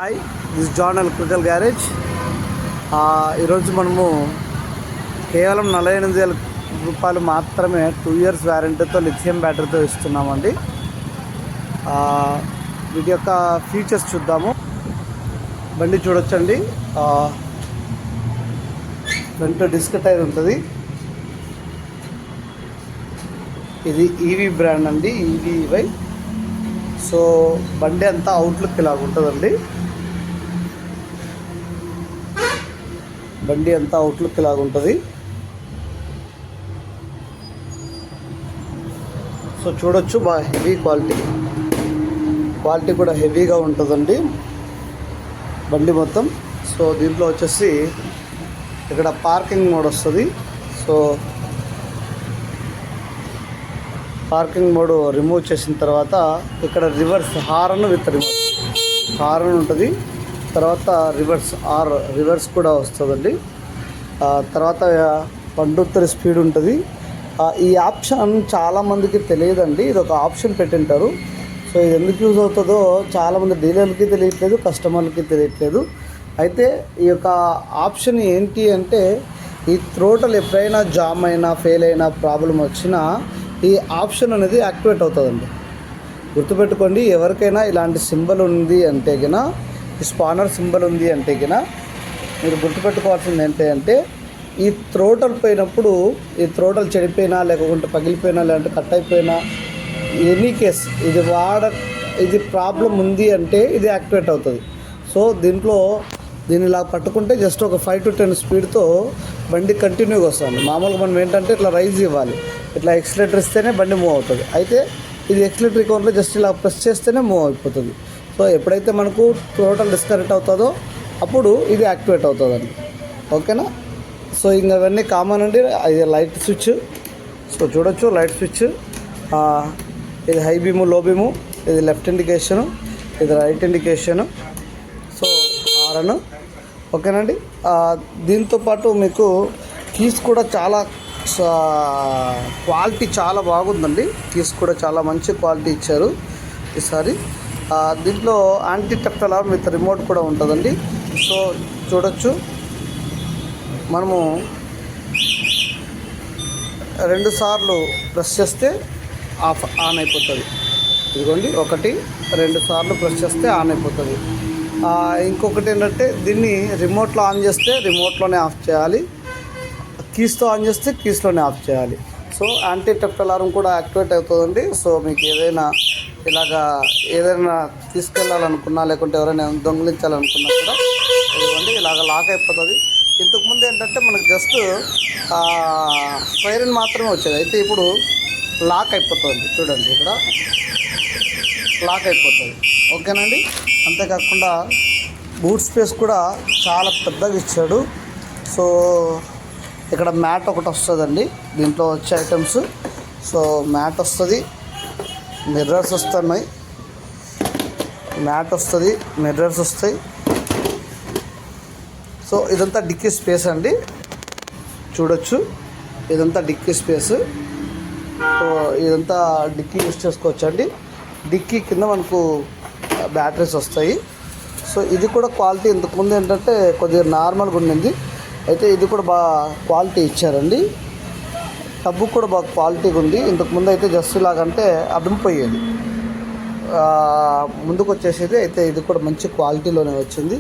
Hi, this John electrical garage. ఈరోజు మనము కేవలం 48,000 రూపాయలు మాత్రమే 2 years వ్యారంటీతో లిథియం బ్యాటరీతో ఇస్తున్నామండి. వీటి యొక్క ఫీచర్స్ చూద్దాము. బండి చూడొచ్చండి. ఫ్రంట్ డిస్క్ టైర్ ఉంటుంది. ఇది ఈవీ బ్రాండ్ అండి, ఈవీవై. సో బండి అంతా అవుట్లుక్ ఇలాగ ఉంటుందండి. బండి అంతా అవుట్లుక్ ఇలాగ ఉంటుంది. సో చూడొచ్చు, బాగా హెవీ క్వాలిటీ కూడా హెవీగా ఉంటుందండి బండి మొత్తం. సో దీంట్లో వచ్చేసి ఇక్కడ పార్కింగ్ మోడ్ వస్తుంది. సో పార్కింగ్ మోడ్ రిమూవ్ చేసిన తర్వాత ఇక్కడ రివర్స్ హారన్ విత్ హారన్ ఉంటుంది. తర్వాత రివర్స్ కూడా వస్తుందండి. తర్వాత 123 స్పీడ్ ఉంటుంది. ఈ ఆప్షన్ చాలామందికి తెలియదండి. ఇది ఒక ఆప్షన్ పెట్టింటారు. సో ఇది ఎందుకు యూజ్ అవుతుందో చాలామంది డీలర్లకి తెలియట్లేదు, కస్టమర్లకి తెలియట్లేదు. అయితే ఈ యొక్క ఆప్షన్ ఏంటి అంటే, ఈ థ్రోటల్ ఎప్పుడైనా జామ్ అయినా ఫెయిల్ అయినా ప్రాబ్లం వచ్చినా ఈ ఆప్షన్ అనేది యాక్టివేట్ అవుతుందండి. గుర్తుపెట్టుకోండి, ఎవరికైనా ఇలాంటి సింబల్ ఉంది అంటే గిన, ఈ స్పానర్ సింబల్ ఉంది అంటే గిన, మీరు గుర్తుపెట్టుకోవాల్సింది ఏంటంటే, ఈ థ్రోటల్ పోయినప్పుడు, ఈ థ్రోటల్ చెడిపోయినా లేకుంటే పగిలిపోయినా లేదంటే కట్ అయిపోయినా, ఎనీ కేస్ ఇది ప్రాబ్లం ఉంది అంటే ఇది యాక్టివేట్ అవుతుంది. సో దీన్ని ఇలా పట్టుకుంటే జస్ట్ ఒక 5 to 10 స్పీడ్తో బండి కంటిన్యూగా వస్తుంది. మామూలుగా మనం ఏంటంటే ఇట్లా రైజ్ ఇవ్వాలి, ఇట్లా ఎక్సిలేటర్ ఇస్తేనే బండి మూవ్ అవుతుంది. అయితే ఇది ఎక్సిలేటర్ కౌంట్లో జస్ట్ ఇలా ప్రెస్ చేస్తేనే మూవ్ అయిపోతుంది. సో ఎప్పుడైతే మనకు టోటల్ డిస్కనెక్ట్ అవుతుందో అప్పుడు ఇది యాక్టివేట్ అవుతుందండి. ఓకేనా? సో ఇంకా అవన్నీ కామన్ అండి. ఇది లైట్ స్విచ్. సో చూడొచ్చు, లైట్ స్విచ్. ఇది హై బీము, లో బీము. ఇది లెఫ్ట్ ఇండికేషను, ఇది రైట్ ఇండికేషను. So horn. ఓకేనండి. దీంతోపాటు మీకు కీస్ కూడా చాలా క్వాలిటీ చాలా బాగుందండి. కీస్ కూడా చాలా మంచి క్వాలిటీ ఇచ్చారు ఈసారి. దీంట్లో anti theft alarm with remote కూడా ఉంటుందండి. సో చూడొచ్చు, మనము 2 సార్లు ప్రెస్ చేస్తే ఆన్ అయిపోతుంది. ఇదిగోండి, 1 2 సార్లు ప్రెస్ చేస్తే ఆన్ అయిపోతుంది. ఇంకొకటి ఏంటంటే, దీన్ని రిమోట్లో ఆన్ చేస్తే రిమోట్లోనే ఆఫ్ చేయాలి, కీస్తో ఆన్ చేస్తే కీస్లోనే ఆఫ్ చేయాలి. సో యాంటీ థెఫ్ట్ అలారం కూడా యాక్టివేట్ అవుతుందండి. సో మీకు ఏదైనా తీసుకెళ్ళాలనుకున్నా లేకుంటే ఎవరైనా దొంగిలించాలనుకున్నా కూడా ఇదిగోండి ఇలాగ లాక్ అయిపోతుంది. ఇంతకుముందు ఏంటంటే మనకు జస్ట్ సైరన్ మాత్రమే వచ్చేది. అయితే ఇప్పుడు లాక్ అయిపోతుంది. చూడండి, ఇక్కడ లాక్ అయిపోతుంది. ఓకేనండి. అంతేకాకుండా బూట్ స్పేస్ కూడా చాలా పెద్దగా ఇచ్చాడు. సో ఇక్కడ మ్యాట్ ఒకటి వస్తుందండి దీంట్లో వచ్చే ఐటమ్స్. సో మ్యాట్ వస్తుంది, మిర్రర్స్ వస్తున్నాయి, మ్యాట్ వస్తుంది, మిర్రర్స్ వస్తాయి. సో ఇదంతా డిక్కీ స్పేస్ అండి. చూడొచ్చు, ఇదంతా డిక్కీ స్పేస్. సో ఇదంతా డిక్కీ యూజ్ చేసుకోవచ్చు అండి. డిక్కీ కింద మనకు బ్యాటరీస్ వస్తాయి. సో ఇది కూడా క్వాలిటీ ఇంతకుముందు ఏంటంటే కొద్దిగా నార్మల్గా ఉండింది. అయితే ఇది కూడా బాగా క్వాలిటీ ఇచ్చారండి. టబ్బు కూడా బాగా క్వాలిటీగా ఉంది. ఇంతకుముందు అయితే జస్ట్ ఇలాగంటే అదింపోయేది, ముందుకు వచ్చేసేది. అయితే ఇది కూడా మంచి క్వాలిటీలోనే వచ్చింది.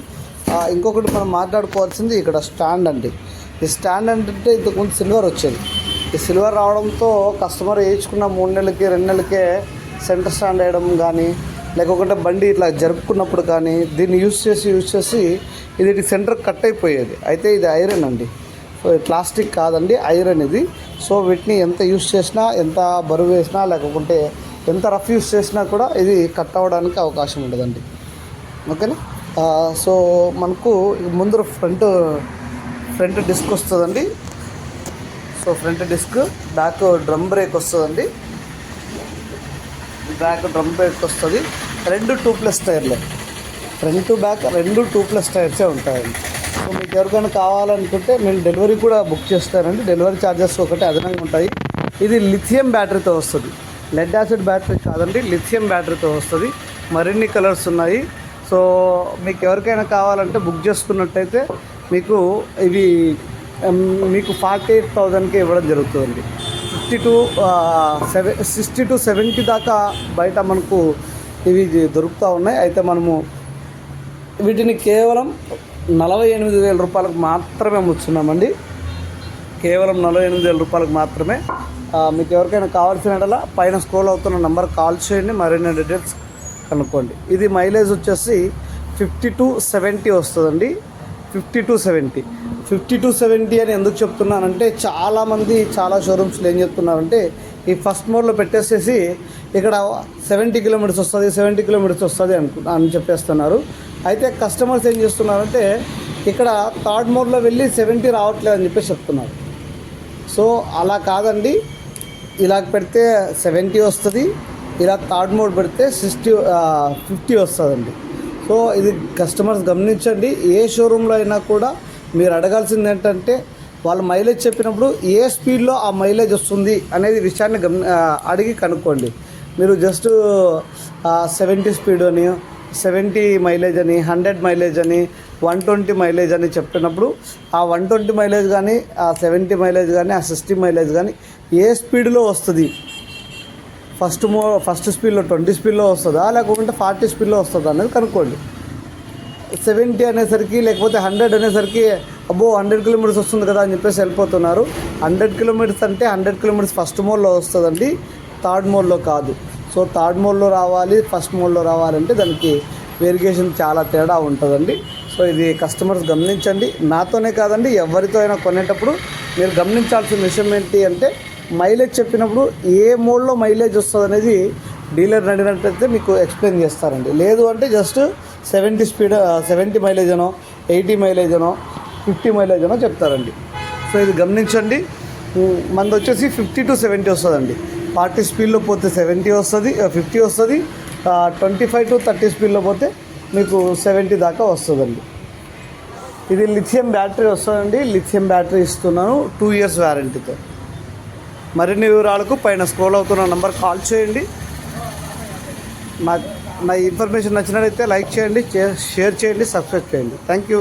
ఇంకొకటి మనం మాట్లాడుకోవాల్సింది ఇక్కడ స్టాండ్ అండి. ఈ స్టాండ్ అంటే ఇంతకుముందు సిల్వర్ వచ్చేది. ఈ సిల్వర్ రావడంతో కస్టమర్ వేయించుకున్న 3 నెలలకి 2 నెలలకే సెంటర్ స్టాండ్ వేయడం కానీ, లేకపోతే బండి ఇట్లా జరుపుకున్నప్పుడు కానీ దీన్ని యూజ్ చేసి ఇది సెంటర్ కట్ అయిపోయేది. అయితే ఇది ఐరన్ అండి. సో ప్లాస్టిక్ కాదండి, ఐరన్ ఇది. సో వీటిని ఎంత యూజ్ చేసినా, ఎంత బరువు వేసినా, లేకపోతే ఎంత రఫ్ యూజ్ చేసినా కూడా ఇది కట్ అవ్వడానికి అవకాశం ఉండదండి. ఓకేనా? సో మనకు ముందు ఫ్రంట్ డిస్క్ వస్తుందండి. So front disc, back drum brake వస్తుందండి. బ్యాక్ డ్రమ్ బ్రేక్ వస్తుంది. 2 2+ టైర్లే, ఫ్రంట్ బ్యాక్ 2 2+ టైర్సే ఉంటాయండి. సో మీకు ఎవరికైనా కావాలనుకుంటే నేను డెలివరీ కూడా బుక్ చేస్తానండి. డెలివరీ ఛార్జెస్ ఒకటి అదనంగా ఉంటాయి. ఇది లిథియం బ్యాటరీతో వస్తుంది, లెడ్ యాసిడ్ బ్యాటరీ కాదండి, లిథియం బ్యాటరీతో వస్తుంది. మరిన్ని కలర్స్ ఉన్నాయి. సో మీకు ఎవరికైనా కావాలంటే బుక్ చేసుకున్నట్టయితే మీకు ఇవి మీకు 48,000కి ఇవ్వడం జరుగుతుందండి. 60 to 70 దాకా బయట మనకు ఇవి దొరుకుతూ ఉన్నాయి. అయితే మనము వీటిని కేవలం 48,000 రూపాయలకు మాత్రమే అమ్ముతున్నామండి. కేవలం 48,000 రూపాయలకు మాత్రమే. మీకు ఎవరికైనా కావాల్సిన పైన స్క్రోల్ అవుతున్న నెంబర్ కాల్ చేయండి, మరిన్ని డీటెయిల్స్ కనుక్కోండి. ఇది మైలేజ్ వచ్చేసి 50 to 70 వస్తుందండి. 50 to 70 అని ఎందుకు చెప్తున్నానంటే చాలామంది చాలా షోరూమ్స్లో ఏం చెప్తున్నారంటే ఈ ఫస్ట్ మోడ్లో పెట్టేసేసి ఇక్కడ 70 కిలోమీటర్స్ వస్తుంది, 70 కిలోమీటర్స్ వస్తుంది అని చెప్పేస్తున్నారు. అయితే కస్టమర్స్ ఏం చేస్తున్నారంటే ఇక్కడ థర్డ్ మోడ్లో వెళ్ళి 70 రావట్లేదు అని చెప్పేసి చెప్తున్నారు. సో అలా కాదండి, ఇలా పెడితే 70 వస్తుంది, ఇలా థర్డ్ మోడ్ పెడితే 50 వస్తుందండి. సో ఇది కస్టమర్స్ గమనించండి. ఏ షోరూంలో అయినా కూడా మీరు అడగాల్సింది ఏంటంటే వాళ్ళు మైలేజ్ చెప్పినప్పుడు ఏ స్పీడ్లో ఆ మైలేజ్ వస్తుంది అనేది విషయాన్ని అడిగి కనుక్కోండి. మీరు జస్ట్ 70 స్పీడ్ అని, 70 మైలేజ్ అని, 100 మైలేజ్ అని, 120 మైలేజ్ అని చెప్పినప్పుడు ఆ 120 మైలేజ్ కానీ, ఆ 70 మైలేజ్ కానీ, ఆ 60 మైలేజ్ కానీ ఏ స్పీడ్లో వస్తుంది, ఫస్ట్ స్పీడ్లో 20 స్పీడ్లో వస్తుందా లేకుంటే 40 స్పీడ్లో వస్తుందా అనేది కనుక్కోండి. 70 అనేసరికి లేకపోతే 100 అనేసరికి అబ్బో 100 కిలోమీటర్స్ వస్తుంది కదా అని చెప్పేసి వెళ్ళిపోతున్నారు. 100 కిలోమీటర్స్ అంటే 100 కిలోమీటర్స్ ఫస్ట్ మోడ్లో వస్తుందండి, థర్డ్ మోడ్లో కాదు. సో థర్డ్ మోడ్లో రావాలి, ఫస్ట్ మోడ్లో రావాలంటే దానికి వేరియేషన్ చాలా తేడా ఉంటుందండి. సో ఇది కస్టమర్స్ గమనించండి. నాతోనే కాదండి, ఎవరితో అయినా కొనేటప్పుడు మీరు గమనించాల్సిన విషయం ఏంటి అంటే మైలేజ్ చెప్పినప్పుడు ఏ మోడ్లో మైలేజ్ వస్తుంది అనేది డీలర్ని అడిగినట్టయితే మీకు ఎక్స్ప్లెయిన్ చేస్తారండి. లేదు అంటే జస్ట్ 70 మైలేజ్ అనో, 80 మైలేజ్ అనో, 50 మైలేజ్ అనో చెప్తారండి. సో ఇది గమనించండి. మనది వచ్చేసి 50 to 70 వస్తుందండి. 40 స్పీడ్లో పోతే 70 వస్తుంది, 50 వస్తుంది. 25 to 30 స్పీడ్లో పోతే మీకు 70 దాకా వస్తుందండి. ఇది లిథియం బ్యాటరీ వస్తుందండి. లిథియం బ్యాటరీ ఇస్తున్నాను 2 years వ్యారంటీతో. మరిన్ని వివరాలకు పైన స్క్రోల్ అవుతున్న నంబర్ కాల్ చేయండి. నా ఇన్ఫర్మేషన్ నచ్చినట్లయితే లైక్ చేయండి, షేర్ చేయండి, సబ్స్క్రైబ్ చేయండి. Thank you.